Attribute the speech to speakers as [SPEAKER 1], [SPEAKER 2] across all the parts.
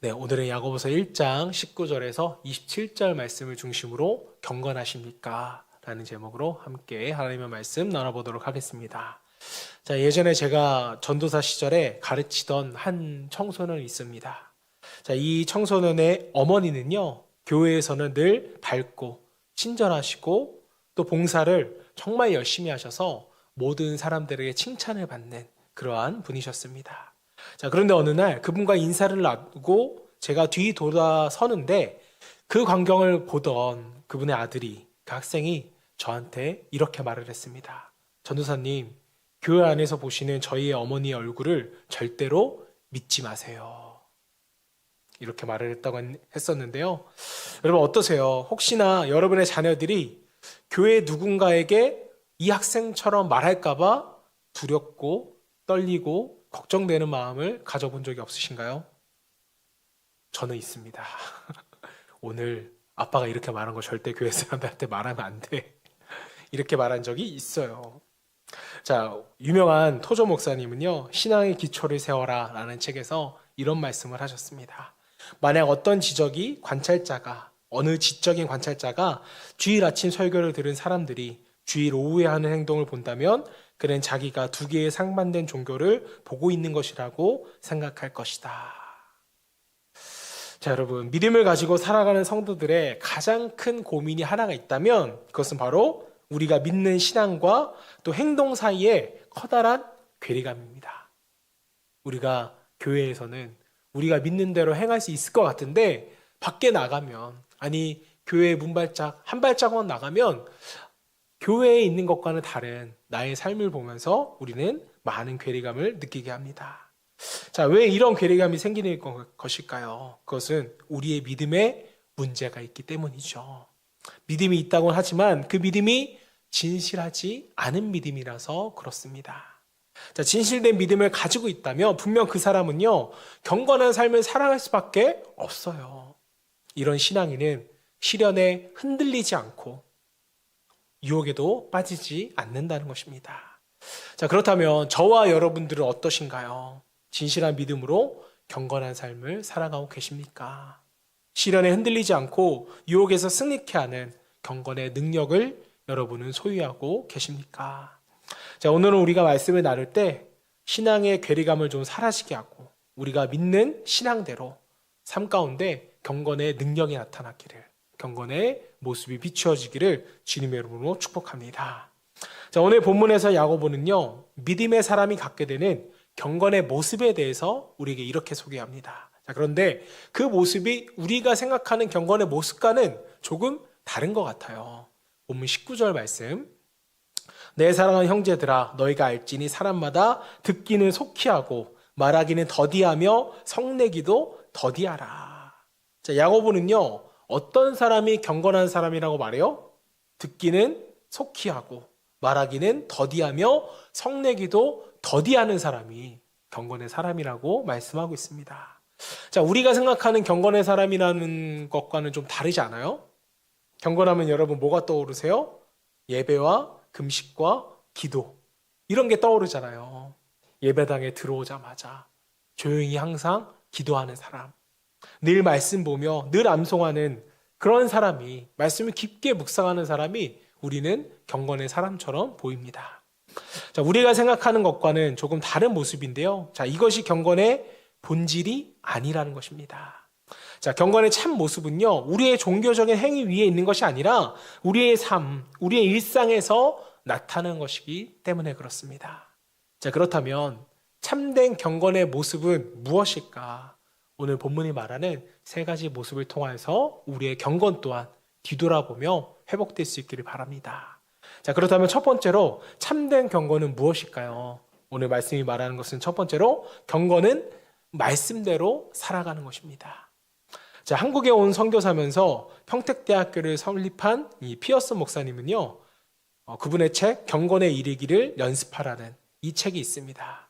[SPEAKER 1] 네, 오늘은 야고보서 1장 19절에서 27절 말씀을 중심으로 경건하십니까? 라는 제목으로 함께 하나님의 말씀 나눠보도록 하겠습니다. 자, 예전에 제가 전도사 시절에 가르치던 한 청소년이 있습니다. 자, 이 청소년의 어머니는요, 교회에서는 늘 밝고 친절하시고 또 봉사를 정말 열심히 하셔서 모든 사람들에게 칭찬을 받는 그러한 분이셨습니다. 자, 그런데 어느 날 그분과 인사를 나누고 제가 뒤돌아서는데 그 광경을 보던 그분의 아들이, 그 학생이 저한테 이렇게 말을 했습니다. 전도사님, 교회 안에서 보시는 저희의 어머니의 얼굴을 절대로 믿지 마세요. 이렇게 말을 했었는데요. 여러분 어떠세요? 혹시나 여러분의 자녀들이 교회 누군가에게 이 학생처럼 말할까봐 두렵고 떨리고 걱정되는 마음을 가져본 적이 없으신가요? 저는 있습니다. 오늘 아빠가 이렇게 말한 거 절대 교회 사람들한테 말하면 안 돼. 이렇게 말한 적이 있어요. 자, 유명한 토조 목사님은요, 신앙의 기초를 세워라 라는 책에서 이런 말씀을 하셨습니다. 만약 어떤 어느 지적인 관찰자가 주일 아침 설교를 들은 사람들이 주일 오후에 하는 행동을 본다면 그는 자기가 두 개의 상반된 종교를 보고 있는 것이라고 생각할 것이다. 자, 여러분, 믿음을 가지고 살아가는 성도들의 가장 큰 고민이 하나가 있다면 그것은 바로 우리가 믿는 신앙과 또 행동 사이에 커다란 괴리감입니다. 우리가 교회에서는 우리가 믿는 대로 행할 수 있을 것 같은데 밖에 나가면, 아니 교회 문발짝 한 발자국만 나가면 교회에 있는 것과는 다른 나의 삶을 보면서 우리는 많은 괴리감을 느끼게 합니다. 자, 왜 이런 괴리감이 생기는 것일까요? 그것은 우리의 믿음에 문제가 있기 때문이죠. 믿음이 있다고 하지만 그 믿음이 진실하지 않은 믿음이라서 그렇습니다. 자, 진실된 믿음을 가지고 있다면 분명 그 사람은요, 경건한 삶을 살아갈 수밖에 없어요. 이런 신앙인은 시련에 흔들리지 않고 유혹에도 빠지지 않는다는 것입니다. 자, 그렇다면 저와 여러분들은 어떠신가요? 진실한 믿음으로 경건한 삶을 살아가고 계십니까? 시련에 흔들리지 않고 유혹에서 승리케 하는 경건의 능력을 여러분은 소유하고 계십니까? 자, 오늘은 우리가 말씀을 나눌 때 신앙의 괴리감을 좀 사라지게 하고 우리가 믿는 신앙대로 삶 가운데 경건의 능력이 나타나기를, 경건의 모습이 비추어지기를 주님의 이름으로 축복합니다. 자, 오늘 본문에서 야고보는요, 믿음의 사람이 갖게 되는 경건의 모습에 대해서 우리에게 이렇게 소개합니다. 자, 그런데 그 모습이 우리가 생각하는 경건의 모습과는 조금 다른 것 같아요. 본문 19절 말씀. 내 사랑하는 형제들아, 너희가 알지니 사람마다 듣기는 속히 하고 말하기는 더디하며 성내기도 더디하라. 자, 야고보는요, 어떤 사람이 경건한 사람이라고 말해요? 듣기는 속히 하고 말하기는 더디하며 성내기도 더디하는 사람이 경건의 사람이라고 말씀하고 있습니다. 자, 우리가 생각하는 경건의 사람이라는 것과는 좀 다르지 않아요? 경건하면 여러분 뭐가 떠오르세요? 예배와 금식과 기도, 이런 게 떠오르잖아요. 예배당에 들어오자마자 조용히 항상 기도하는 사람, 늘 말씀 보며 늘 암송하는 그런 사람이, 말씀을 깊게 묵상하는 사람이 우리는 경건의 사람처럼 보입니다. 자, 우리가 생각하는 것과는 조금 다른 모습인데요. 자, 이것이 경건의 본질이 아니라는 것입니다. 자, 경건의 참 모습은요, 우리의 종교적인 행위 위에 있는 것이 아니라 우리의 삶, 우리의 일상에서 나타나는 것이기 때문에 그렇습니다. 자, 그렇다면 참된 경건의 모습은 무엇일까? 오늘 본문이 말하는 세 가지 모습을 통해서 우리의 경건 또한 뒤돌아보며 회복될 수 있기를 바랍니다. 자, 그렇다면 첫 번째로 참된 경건은 무엇일까요? 오늘 말씀이 말하는 것은 첫 번째로 경건은 말씀대로 살아가는 것입니다. 자, 한국에 온 선교사면서 평택대학교를 설립한 이 피어슨 목사님은요, 그분의 책 경건에 이르기를 연습하라는 이 책이 있습니다.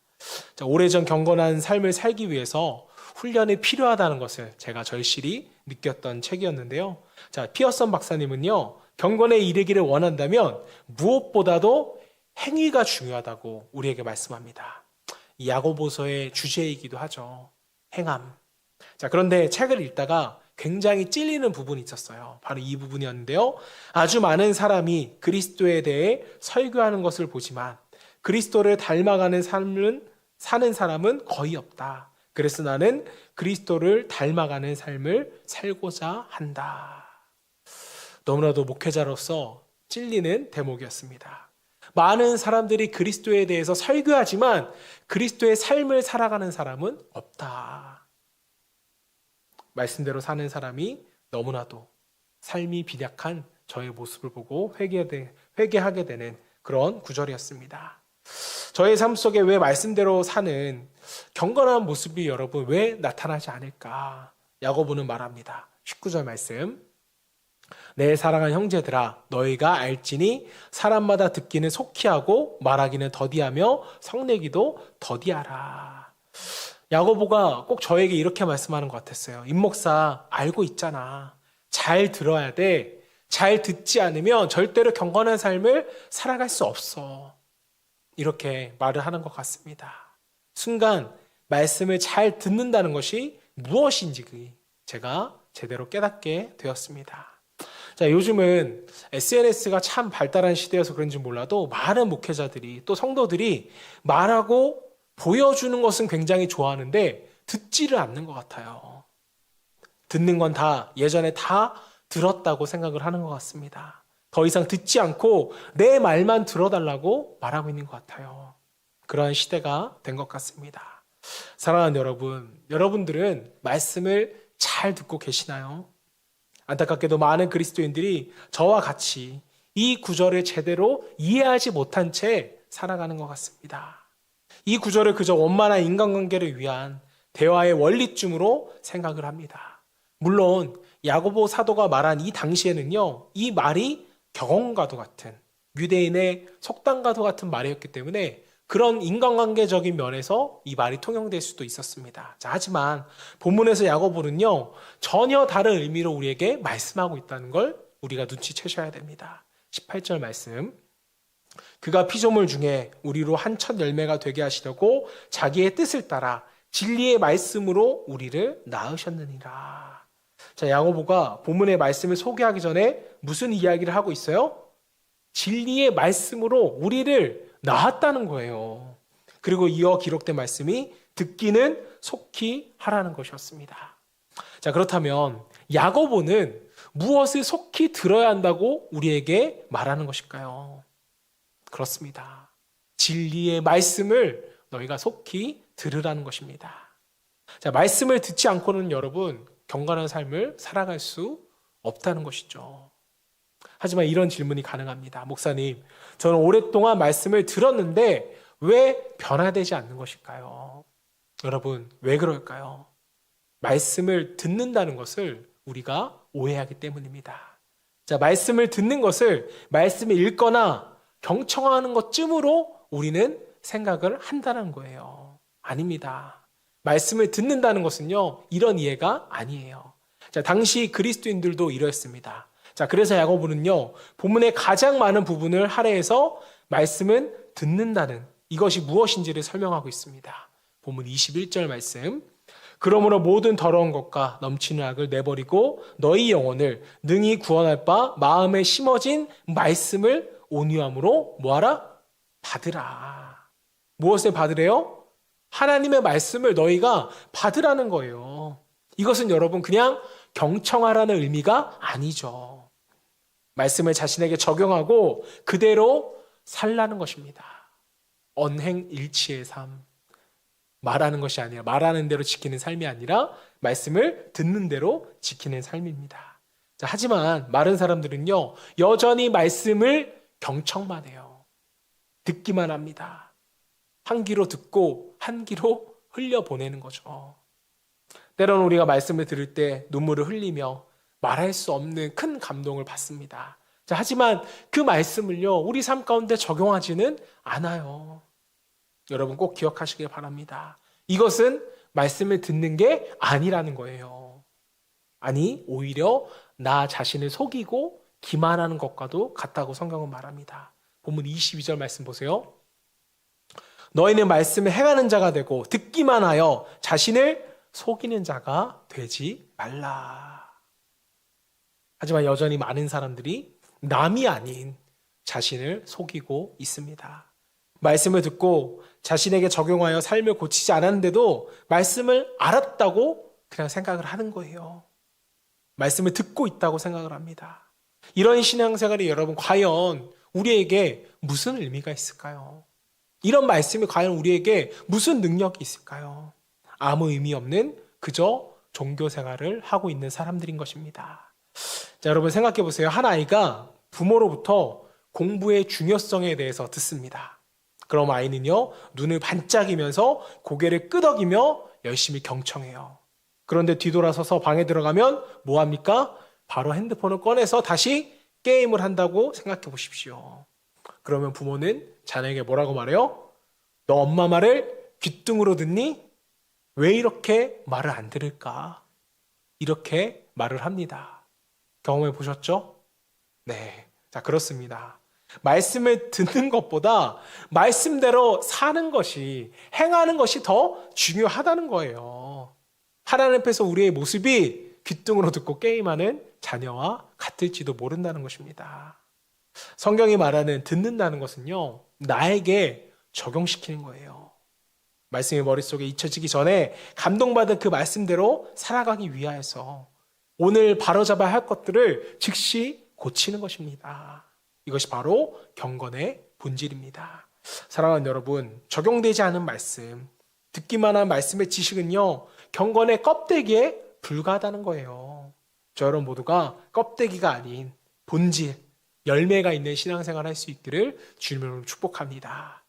[SPEAKER 1] 자, 오래전 경건한 삶을 살기 위해서 훈련이 필요하다는 것을 제가 절실히 느꼈던 책이었는데요. 자, 피어슨 박사님은요, 경건에 이르기를 원한다면 무엇보다도 행위가 중요하다고 우리에게 말씀합니다. 이 야고보서의 주제이기도 하죠. 행함. 자, 그런데 책을 읽다가 굉장히 찔리는 부분이 있었어요. 바로 이 부분이었는데요. 아주 많은 사람이 그리스도에 대해 설교하는 것을 보지만 그리스도를 닮아가는 삶을 사는 사람은 거의 없다. 그래서 나는 그리스도를 닮아가는 삶을 살고자 한다. 너무나도 목회자로서 찔리는 대목이었습니다. 많은 사람들이 그리스도에 대해서 설교하지만 그리스도의 삶을 살아가는 사람은 없다. 말씀대로 사는 사람이 너무나도 삶이 빈약한 저의 모습을 보고 회개하게 되는 그런 구절이었습니다. 저의 삶 속에 왜 말씀대로 사는 경건한 모습이 여러분 왜 나타나지 않을까? 야고보는 말합니다. 19절 말씀. 내 사랑하는 형제들아 너희가 알지니 사람마다 듣기는 속히 하고 말하기는 더디하며 성내기도 더디하라. 야고보가 꼭 저에게 이렇게 말씀하는 것 같았어요. 임목사 알고 있잖아. 잘 들어야 돼. 잘 듣지 않으면 절대로 경건한 삶을 살아갈 수 없어. 이렇게 말을 하는 것 같습니다. 순간 말씀을 잘 듣는다는 것이 무엇인지 제가 제대로 깨닫게 되었습니다. 자, 요즘은 SNS가 참 발달한 시대여서 그런지 몰라도 많은 목회자들이 또 성도들이 말하고 보여주는 것은 굉장히 좋아하는데 듣지를 않는 것 같아요. 듣는 건 다 예전에 다 들었다고 생각을 하는 것 같습니다. 더 이상 듣지 않고 내 말만 들어달라고 말하고 있는 것 같아요. 그러한 시대가 된 것 같습니다. 사랑하는 여러분, 여러분들은 말씀을 잘 듣고 계시나요? 안타깝게도 많은 그리스도인들이 저와 같이 이 구절을 제대로 이해하지 못한 채 살아가는 것 같습니다. 이 구절을 그저 원만한 인간관계를 위한 대화의 원리쯤으로 생각을 합니다. 물론 야고보 사도가 말한 이 당시에는요, 이 말이 경험과도 같은 유대인의 속담과도 같은 말이었기 때문에 그런 인간관계적인 면에서 이 말이 통용될 수도 있었습니다. 자, 하지만 본문에서 야고보는요, 전혀 다른 의미로 우리에게 말씀하고 있다는 걸 우리가 눈치채셔야 됩니다. 18절 말씀. 그가 피조물 중에 우리로 한 첫 열매가 되게 하시려고 자기의 뜻을 따라 진리의 말씀으로 우리를 낳으셨느니라. 자, 야고보가 본문의 말씀을 소개하기 전에 무슨 이야기를 하고 있어요? 진리의 말씀으로 우리를 낳았다는 거예요. 그리고 이어 기록된 말씀이 듣기는 속히 하라는 것이었습니다. 자, 그렇다면 야고보는 무엇을 속히 들어야 한다고 우리에게 말하는 것일까요? 그렇습니다. 진리의 말씀을 너희가 속히 들으라는 것입니다. 자, 말씀을 듣지 않고는 여러분 경건한 삶을 살아갈 수 없다는 것이죠. 하지만 이런 질문이 가능합니다. 목사님, 저는 오랫동안 말씀을 들었는데 왜 변화되지 않는 것일까요? 여러분, 왜 그럴까요? 말씀을 듣는다는 것을 우리가 오해하기 때문입니다. 자, 말씀을 듣는 것을 말씀을 읽거나 경청하는 것쯤으로 우리는 생각을 한다는 거예요. 아닙니다. 말씀을 듣는다는 것은요, 이런 이해가 아니에요. 자, 당시 그리스도인들도 이러했습니다. 자, 그래서 야고보는요, 본문의 가장 많은 부분을 할애해서 말씀은 듣는다는 이것이 무엇인지를 설명하고 있습니다. 본문 21절 말씀. 그러므로 모든 더러운 것과 넘치는 악을 내버리고 너희 영혼을 능히 구원할 바 마음에 심어진 말씀을 온유함으로 뭐하라? 받으라. 무엇을 받으래요? 하나님의 말씀을 너희가 받으라는 거예요. 이것은 여러분 그냥 경청하라는 의미가 아니죠. 말씀을 자신에게 적용하고 그대로 살라는 것입니다. 언행일치의 삶. 말하는 것이 아니라 말하는 대로 지키는 삶이 아니라 말씀을 듣는 대로 지키는 삶입니다. 자, 하지만 많은 사람들은요, 여전히 말씀을 경청만 해요. 듣기만 합니다. 한 귀로 듣고 한 귀로 흘려보내는 거죠. 때로는 우리가 말씀을 들을 때 눈물을 흘리며 말할 수 없는 큰 감동을 받습니다. 자, 하지만 그 말씀을요, 우리 삶 가운데 적용하지는 않아요. 여러분 꼭 기억하시길 바랍니다. 이것은 말씀을 듣는 게 아니라는 거예요. 아니, 오히려 나 자신을 속이고 기만하는 것과도 같다고 성경은 말합니다. 본문 22절 말씀 보세요. 너희는 말씀을 행하는 자가 되고 듣기만 하여 자신을 속이는 자가 되지 말라. 하지만 여전히 많은 사람들이 남이 아닌 자신을 속이고 있습니다. 말씀을 듣고 자신에게 적용하여 삶을 고치지 않았는데도 말씀을 알았다고 그냥 생각을 하는 거예요. 말씀을 듣고 있다고 생각을 합니다. 이런 신앙생활이 여러분 과연 우리에게 무슨 의미가 있을까요? 이런 말씀이 과연 우리에게 무슨 능력이 있을까요? 아무 의미 없는 그저 종교생활을 하고 있는 사람들인 것입니다. 자, 여러분 생각해 보세요. 한 아이가 부모로부터 공부의 중요성에 대해서 듣습니다. 그럼 아이는요, 눈을 반짝이면서 고개를 끄덕이며 열심히 경청해요. 그런데 뒤돌아서서 방에 들어가면 뭐 합니까? 바로 핸드폰을 꺼내서 다시 게임을 한다고 생각해 보십시오. 그러면 부모는 자녀에게 뭐라고 말해요? 너 엄마 말을 귓등으로 듣니? 왜 이렇게 말을 안 들을까? 이렇게 말을 합니다. 경험해 보셨죠? 네. 자, 그렇습니다. 말씀을 듣는 것보다 말씀대로 사는 것이, 행하는 것이 더 중요하다는 거예요. 하나님 앞에서 우리의 모습이 귓등으로 듣고 게임하는 자녀와 같을지도 모른다는 것입니다. 성경이 말하는 듣는다는 것은요, 나에게 적용시키는 거예요. 말씀이 머릿속에 잊혀지기 전에 감동받은 그 말씀대로 살아가기 위하여서 오늘 바로잡아야 할 것들을 즉시 고치는 것입니다. 이것이 바로 경건의 본질입니다. 사랑하는 여러분, 적용되지 않은 말씀, 듣기만 한 말씀의 지식은요, 경건의 껍데기에 불과하다는 거예요. 저 여러분 모두가 껍데기가 아닌 본질, 열매가 있는 신앙생활을 할 수 있기를 주님으로 축복합니다.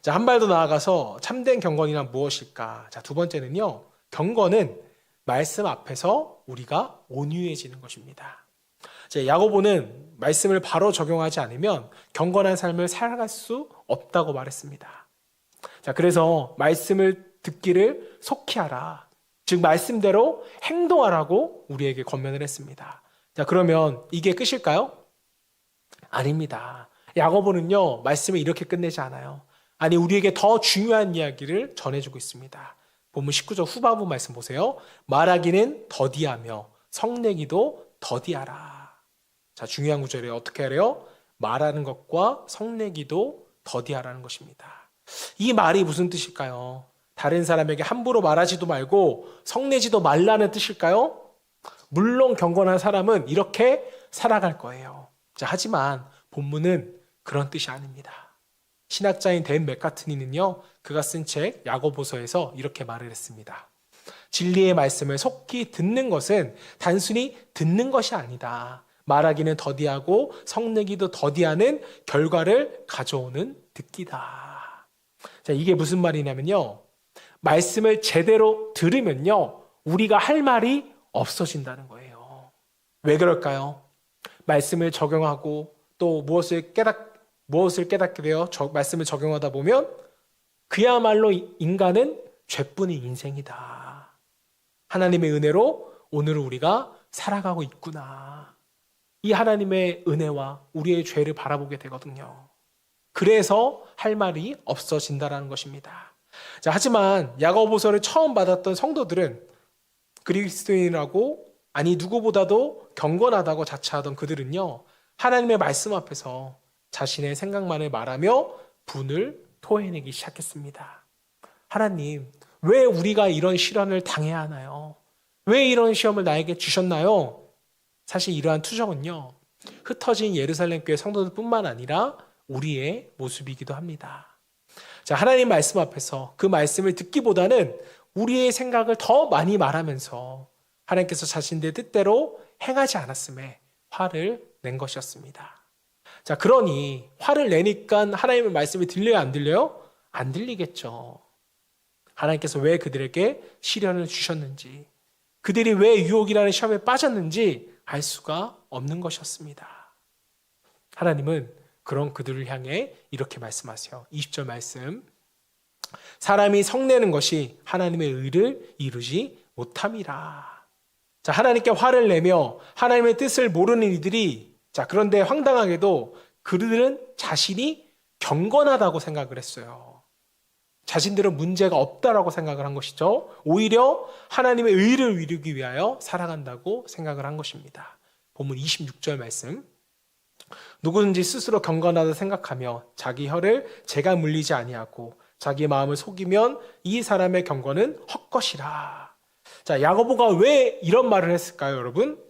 [SPEAKER 1] 자, 한 발 더 나아가서 참된 경건이란 무엇일까? 자, 두 번째는요, 경건은 말씀 앞에서 우리가 온유해지는 것입니다. 자, 야고보는 말씀을 바로 적용하지 않으면 경건한 삶을 살아갈 수 없다고 말했습니다. 자, 그래서 말씀을 듣기를 속히 하라. 즉, 말씀대로 행동하라고 우리에게 권면을 했습니다. 자, 그러면 이게 끝일까요? 아닙니다. 야고보는요, 말씀을 이렇게 끝내지 않아요. 아니, 우리에게 더 중요한 이야기를 전해주고 있습니다. 본문 19절 후반부 말씀 보세요. 말하기는 더디하며 성내기도 더디하라. 자, 중요한 구절이에요. 어떻게 하래요? 말하는 것과 성내기도 더디하라는 것입니다. 이 말이 무슨 뜻일까요? 다른 사람에게 함부로 말하지도 말고 성내지도 말라는 뜻일까요? 물론 경건한 사람은 이렇게 살아갈 거예요. 자, 하지만 본문은 그런 뜻이 아닙니다. 신학자인 댄 맥카트니는요, 그가 쓴 책 야고보서에서 이렇게 말을 했습니다. 진리의 말씀을 속히 듣는 것은 단순히 듣는 것이 아니다. 말하기는 더디하고 성내기도 더디하는 결과를 가져오는 듣기다. 자, 이게 무슨 말이냐면요, 말씀을 제대로 들으면요, 우리가 할 말이 없어진다는 거예요. 왜 그럴까요? 말씀을 적용하고 또 무엇을 깨닫게 되어 말씀을 적용하다 보면 그야말로 인간은 죄뿐인 인생이다. 하나님의 은혜로 오늘 우리가 살아가고 있구나. 이 하나님의 은혜와 우리의 죄를 바라보게 되거든요. 그래서 할 말이 없어진다는 것입니다. 자, 하지만 야고보서를 처음 받았던 성도들은 그리스도인이라고, 아니 누구보다도 경건하다고 자처하던 그들은요, 하나님의 말씀 앞에서 자신의 생각만을 말하며 분을 토해내기 시작했습니다. 하나님, 왜 우리가 이런 시련을 당해야 하나요? 왜 이런 시험을 나에게 주셨나요? 사실 이러한 투정은요, 흩어진 예루살렘 교회 성도들뿐만 아니라 우리의 모습이기도 합니다. 자, 하나님 말씀 앞에서 그 말씀을 듣기보다는 우리의 생각을 더 많이 말하면서 하나님께서 자신의 뜻대로 행하지 않았음에 화를 낸 것이었습니다. 자, 그러니 화를 내니까 하나님의 말씀이 들려요, 안 들려요? 안 들리겠죠. 하나님께서 왜 그들에게 시련을 주셨는지, 그들이 왜 유혹이라는 시험에 빠졌는지 알 수가 없는 것이었습니다. 하나님은 그런 그들을 향해 이렇게 말씀하세요. 20절 말씀. 사람이 성내는 것이 하나님의 의를 이루지 못함이라. 자, 하나님께 화를 내며 하나님의 뜻을 모르는 이들이, 자, 그런데 황당하게도 그들은 자신이 경건하다고 생각을 했어요. 자신들은 문제가 없다라고 생각을 한 것이죠. 오히려 하나님의 의를 이루기 위하여 살아간다고 생각을 한 것입니다. 본문 26절 말씀. 누구든지 스스로 경건하다 생각하며 자기 혀를 재가 물리지 아니하고 자기 마음을 속이면 이 사람의 경건은 헛것이라. 자, 야고보가 왜 이런 말을 했을까요, 여러분?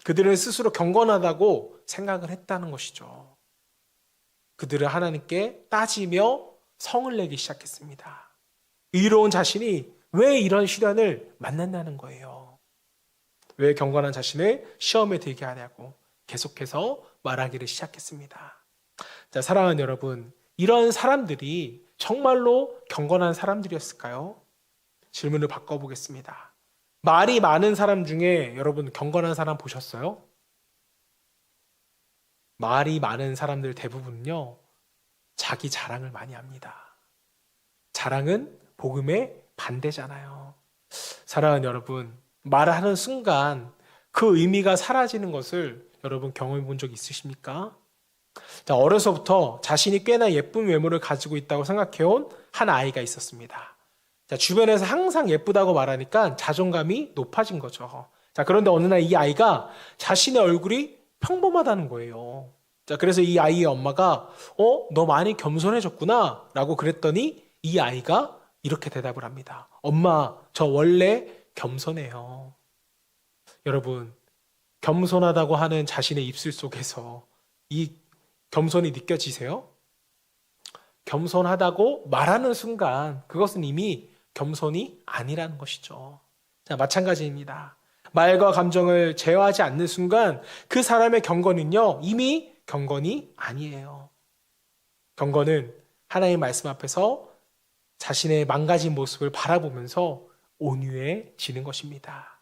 [SPEAKER 1] 그들은 스스로 경건하다고 생각을 했다는 것이죠. 그들은 하나님께 따지며 성을 내기 시작했습니다. 의로운 자신이 왜 이런 시련을 만난다는 거예요. 왜 경건한 자신을 시험에 들게 하냐고 계속해서 말하기를 시작했습니다. 자, 사랑하는 여러분, 이런 사람들이 정말로 경건한 사람들이었을까요? 질문을 바꿔보겠습니다. 말이 많은 사람 중에 여러분 경건한 사람 보셨어요? 말이 많은 사람들 대부분은요, 자기 자랑을 많이 합니다. 자랑은 복음의 반대잖아요. 사랑하는 여러분, 말을 하는 순간 그 의미가 사라지는 것을 여러분 경험해 본 적 있으십니까? 자, 어려서부터 자신이 꽤나 예쁜 외모를 가지고 있다고 생각해온 한 아이가 있었습니다. 자, 주변에서 항상 예쁘다고 말하니까 자존감이 높아진 거죠. 자, 그런데 어느 날 이 아이가 자신의 얼굴이 평범하다는 거예요. 자, 그래서 이 아이의 엄마가 너 많이 겸손해졌구나 라고 그랬더니 이 아이가 이렇게 대답을 합니다. 엄마, 저 원래 겸손해요. 여러분, 겸손하다고 하는 자신의 입술 속에서 이 겸손이 느껴지세요? 겸손하다고 말하는 순간 그것은 이미 겸손이 아니라는 것이죠. 자, 마찬가지입니다. 말과 감정을 제어하지 않는 순간 그 사람의 경건은요, 이미 경건이 아니에요. 경건은 하나님의 말씀 앞에서 자신의 망가진 모습을 바라보면서 온유해지는 것입니다.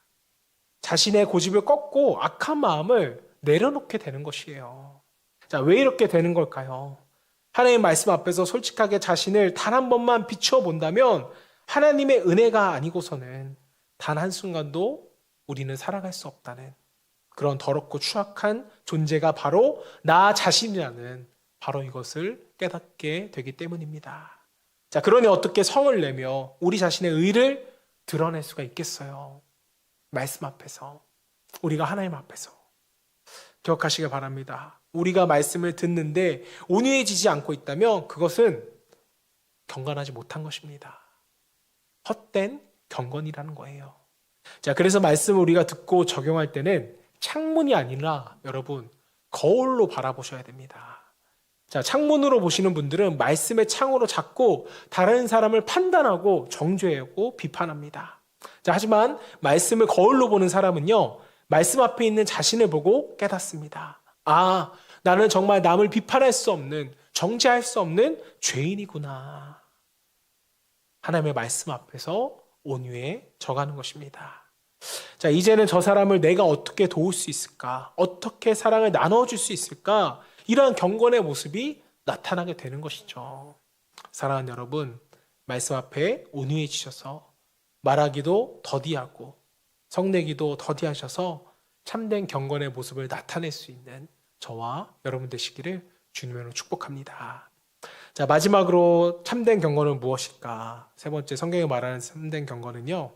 [SPEAKER 1] 자신의 고집을 꺾고 악한 마음을 내려놓게 되는 것이에요. 자, 왜 이렇게 되는 걸까요? 하나님의 말씀 앞에서 솔직하게 자신을 단 한 번만 비추어 본다면 하나님의 은혜가 아니고서는 단 한순간도 우리는 살아갈 수 없다는 그런 더럽고 추악한 존재가 바로 나 자신이라는 바로 이것을 깨닫게 되기 때문입니다. 자, 그러니 어떻게 성을 내며 우리 자신의 의를 드러낼 수가 있겠어요? 말씀 앞에서, 우리가 하나님 앞에서. 기억하시길 바랍니다. 우리가 말씀을 듣는데 온유해지지 않고 있다면 그것은 경건하지 못한 것입니다. 헛된 경건이라는 거예요. 자, 그래서 말씀을 우리가 듣고 적용할 때는 창문이 아니라 여러분 거울로 바라보셔야 됩니다. 자, 창문으로 보시는 분들은 말씀의 창으로 잡고 다른 사람을 판단하고 정죄하고 비판합니다. 자, 하지만 말씀을 거울로 보는 사람은요, 말씀 앞에 있는 자신을 보고 깨닫습니다. 아, 나는 정말 남을 비판할 수 없는, 정죄할 수 없는 죄인이구나. 하나님의 말씀 앞에서 온유해져가는 것입니다. 자, 이제는 저 사람을 내가 어떻게 도울 수 있을까? 어떻게 사랑을 나눠줄 수 있을까? 이러한 경건의 모습이 나타나게 되는 것이죠. 사랑하는 여러분, 말씀 앞에 온유해지셔서 말하기도 더디하고 성내기도 더디하셔서 참된 경건의 모습을 나타낼 수 있는 저와 여러분 되시기를 주님으로 축복합니다. 자, 마지막으로 참된 경건은 무엇일까? 세 번째 성경이 말하는 참된 경건은요,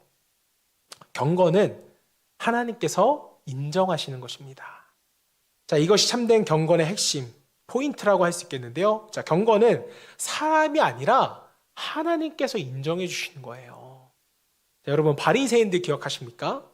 [SPEAKER 1] 경건은 하나님께서 인정하시는 것입니다. 자, 이것이 참된 경건의 핵심, 포인트라고 할 수 있겠는데요. 자, 경건은 사람이 아니라 하나님께서 인정해 주시는 거예요. 자, 여러분, 바리새인들 기억하십니까?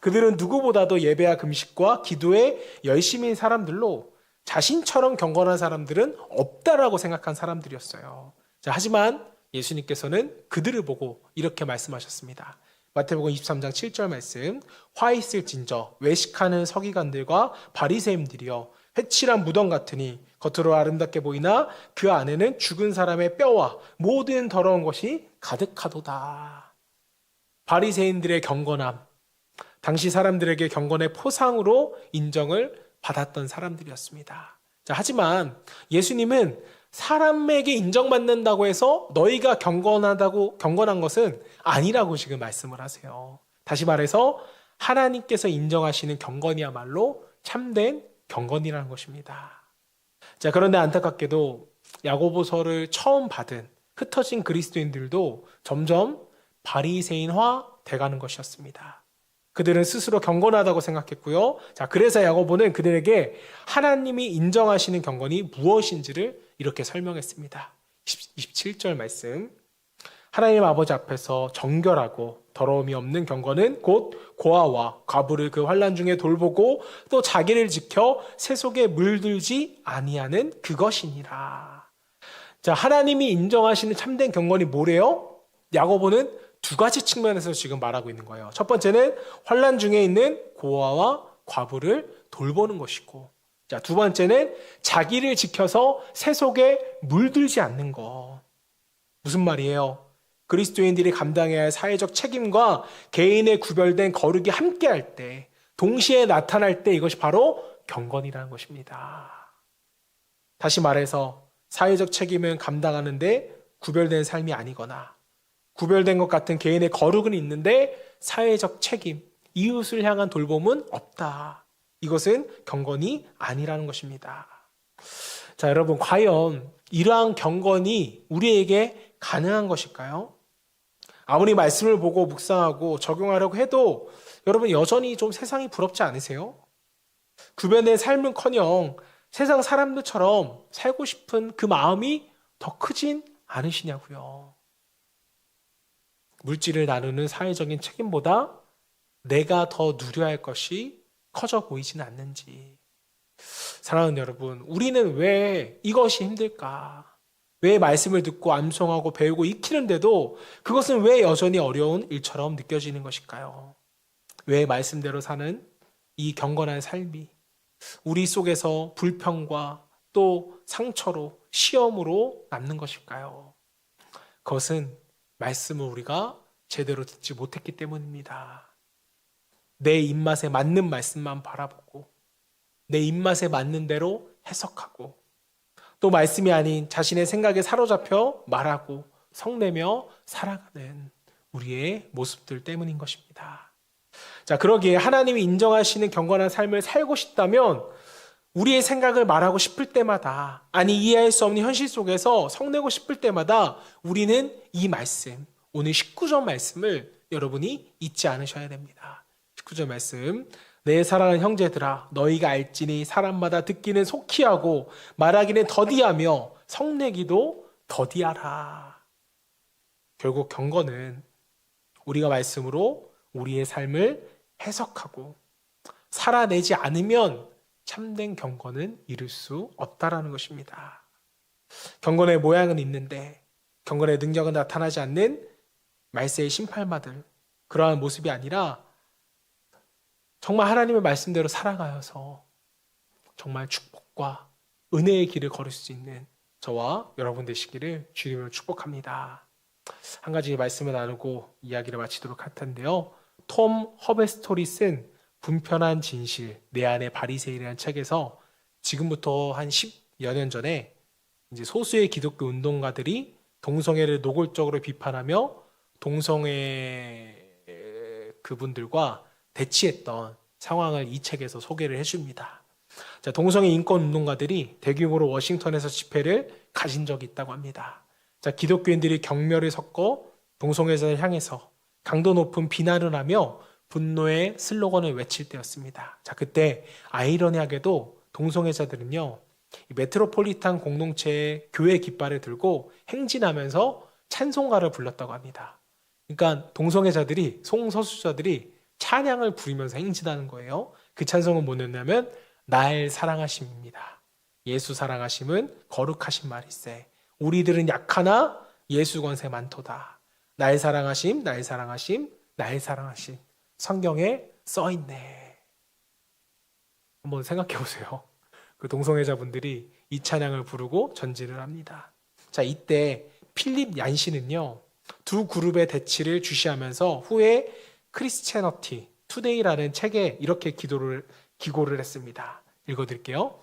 [SPEAKER 1] 그들은 누구보다도 예배와 금식과 기도에 열심인 사람들로 자신처럼 경건한 사람들은 없다라고 생각한 사람들이었어요. 자, 하지만 예수님께서는 그들을 보고 이렇게 말씀하셨습니다. 마태복음 23장 7절 말씀. 화 있을진저 외식하는 서기관들과 바리새인들이여 회칠한 무덤 같으니 겉으로 아름답게 보이나 그 안에는 죽은 사람의 뼈와 모든 더러운 것이 가득하도다. 바리새인들의 경건함, 당시 사람들에게 경건의 포상으로 인정을 받았던 사람들이었습니다. 자, 하지만 예수님은 사람에게 인정받는다고 해서 너희가 경건한 것은 아니라고 지금 말씀을 하세요. 다시 말해서 하나님께서 인정하시는 경건이야말로 참된 경건이라는 것입니다. 자, 그런데 안타깝게도 야고보서를 처음 받은 흩어진 그리스도인들도 점점 바리새인화 돼가는 것이었습니다. 그들은 스스로 경건하다고 생각했고요. 자, 그래서 야고보는 그들에게 하나님이 인정하시는 경건이 무엇인지를 이렇게 설명했습니다. 27절 말씀. 하나님 아버지 앞에서 정결하고 더러움이 없는 경건은 곧 고아와 과부를 그 환난 중에 돌보고 또 자기를 지켜 세속에 물들지 아니하는 그것이니라. 자, 하나님이 인정하시는 참된 경건이 뭐래요? 야고보는 두 가지 측면에서 지금 말하고 있는 거예요. 첫 번째는 환난 중에 있는 고아와 과부를 돌보는 것이고, 자, 두 번째는 자기를 지켜서 세속에 물들지 않는 것. 무슨 말이에요? 그리스도인들이 감당해야 할 사회적 책임과 개인의 구별된 거룩이 함께할 때, 동시에 나타날 때 이것이 바로 경건이라는 것입니다. 다시 말해서 사회적 책임은 감당하는데 구별된 삶이 아니거나 구별된 것 같은 개인의 거룩은 있는데 사회적 책임, 이웃을 향한 돌봄은 없다. 이것은 경건이 아니라는 것입니다. 자, 여러분, 과연 이러한 경건이 우리에게 가능한 것일까요? 아무리 말씀을 보고 묵상하고 적용하려고 해도 여러분 여전히 좀 세상이 부럽지 않으세요? 구별된 삶은커녕 세상 사람들처럼 살고 싶은 그 마음이 더 크진 않으시냐고요. 물질을 나누는 사회적인 책임보다 내가 더 누려야 할 것이 커져 보이지는 않는지. 사랑하는 여러분, 우리는 왜 이것이 힘들까? 왜 말씀을 듣고 암송하고 배우고 익히는데도 그것은 왜 여전히 어려운 일처럼 느껴지는 것일까요? 왜 말씀대로 사는 이 경건한 삶이 우리 속에서 불평과 또 상처로 시험으로 남는 것일까요? 그것은 말씀을 우리가 제대로 듣지 못했기 때문입니다. 내 입맛에 맞는 말씀만 바라보고 내 입맛에 맞는 대로 해석하고 또 말씀이 아닌 자신의 생각에 사로잡혀 말하고 성내며 살아가는 우리의 모습들 때문인 것입니다. 자, 그러기에 하나님이 인정하시는 경건한 삶을 살고 싶다면 우리의 생각을 말하고 싶을 때마다, 아니 이해할 수 없는 현실 속에서 성내고 싶을 때마다 우리는 이 말씀, 오늘 19절 말씀을 여러분이 잊지 않으셔야 됩니다. 19절 말씀. 내 사랑하는 형제들아, 너희가 알지니 사람마다 듣기는 속히 하고 말하기는 더디하며 성내기도 더디하라. 결국 경건은 우리가 말씀으로 우리의 삶을 해석하고 살아내지 않으면 참된 경건은 이룰 수 없다라는 것입니다. 경건의 모양은 있는데 경건의 능력은 나타나지 않는 말세의 심판마들, 그러한 모습이 아니라 정말 하나님의 말씀대로 살아가여서 정말 축복과 은혜의 길을 걸을 수 있는 저와 여러분 되시기를 주님으로 축복합니다. 한 가지 말씀을 나누고 이야기를 마치도록 할 텐데요. 톰 허베스토리 쓴 분편한 진실, 내 안의 바리새인이라는 책에서 지금부터 한 10여 년 전에 이제 소수의 기독교 운동가들이 동성애를 노골적으로 비판하며 동성애 그분들과 대치했던 상황을 이 책에서 소개를 해줍니다. 자, 동성애 인권 운동가들이 대규모로 워싱턴에서 집회를 가진 적이 있다고 합니다. 자, 기독교인들이 경멸을 섞어 동성애자를 향해서 강도 높은 비난을 하며 분노의 슬로건을 외칠 때였습니다. 자, 그때 아이러니하게도 동성애자들은요, 메트로폴리탄 공동체의 교회 깃발을 들고 행진하면서 찬송가를 불렀다고 합니다. 그러니까 동성애자들이, 성소수자들이 찬양을 부르면서 행진하는 거예요. 그 찬송은 뭐였냐면 날 사랑하심입니다. 예수 사랑하심은 거룩하신 말일세. 우리들은 약하나 예수 권세 많도다. 날 사랑하심, 날 사랑하심, 날 사랑하심. 성경에 써있네. 한번 생각해 보세요. 그 동성애자분들이 이 찬양을 부르고 전진을 합니다. 자, 이때 필립 얀시는요, 두 그룹의 대치를 주시하면서 후에 크리스채너티 투데이라는 책에 이렇게 기고를 했습니다. 읽어드릴게요.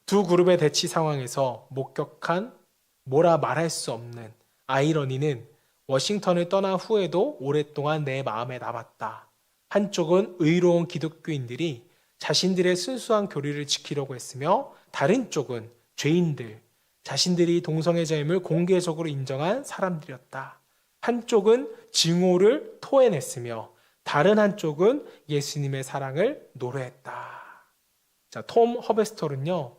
[SPEAKER 1] 두 그룹의 대치 상황에서 목격한 뭐라 말할 수 없는 아이러니는 워싱턴을 떠난 후에도 오랫동안 내 마음에 남았다. 한쪽은 의로운 기독교인들이 자신들의 순수한 교리를 지키려고 했으며 다른 쪽은 죄인들, 자신들이 동성애자임을 공개적으로 인정한 사람들이었다. 한쪽은 증오를 토해냈으며 다른 한쪽은 예수님의 사랑을 노래했다. 자, 톰 허베스터는요,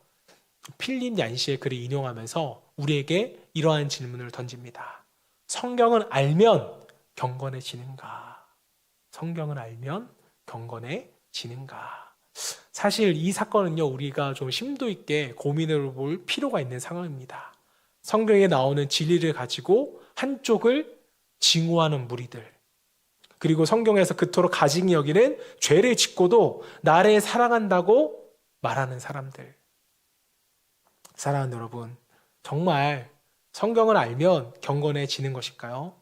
[SPEAKER 1] 필립 얀시의 글을 인용하면서 우리에게 이러한 질문을 던집니다. 성경을 알면 경건해지는가? 성경을 알면 경건해지는가? 사실 이 사건은요, 우리가 좀 심도 있게 고민해 볼 필요가 있는 상황입니다. 성경에 나오는 진리를 가지고 한쪽을 증오하는 무리들, 그리고 성경에서 그토록 가증히 여기는 죄를 짓고도 나를 사랑한다고 말하는 사람들. 사랑하는 여러분, 정말 성경을 알면 경건해지는 것일까요?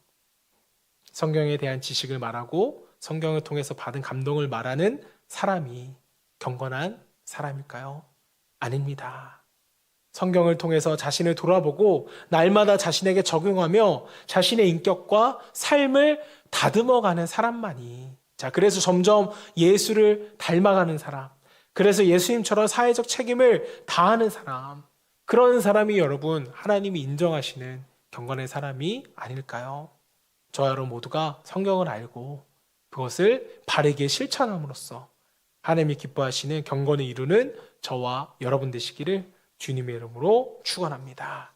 [SPEAKER 1] 성경에 대한 지식을 말하고 성경을 통해서 받은 감동을 말하는 사람이 경건한 사람일까요? 아닙니다. 성경을 통해서 자신을 돌아보고 날마다 자신에게 적용하며 자신의 인격과 삶을 다듬어가는 사람만이, 자, 그래서 점점 예수를 닮아가는 사람, 그래서 예수님처럼 사회적 책임을 다하는 사람, 그런 사람이 여러분 하나님이 인정하시는 경건의 사람이 아닐까요? 저와 여러분 모두가 성경을 알고 그것을 바르게 실천함으로써 하나님이 기뻐하시는 경건을 이루는 저와 여러분 되시기를 주님의 이름으로 축원합니다.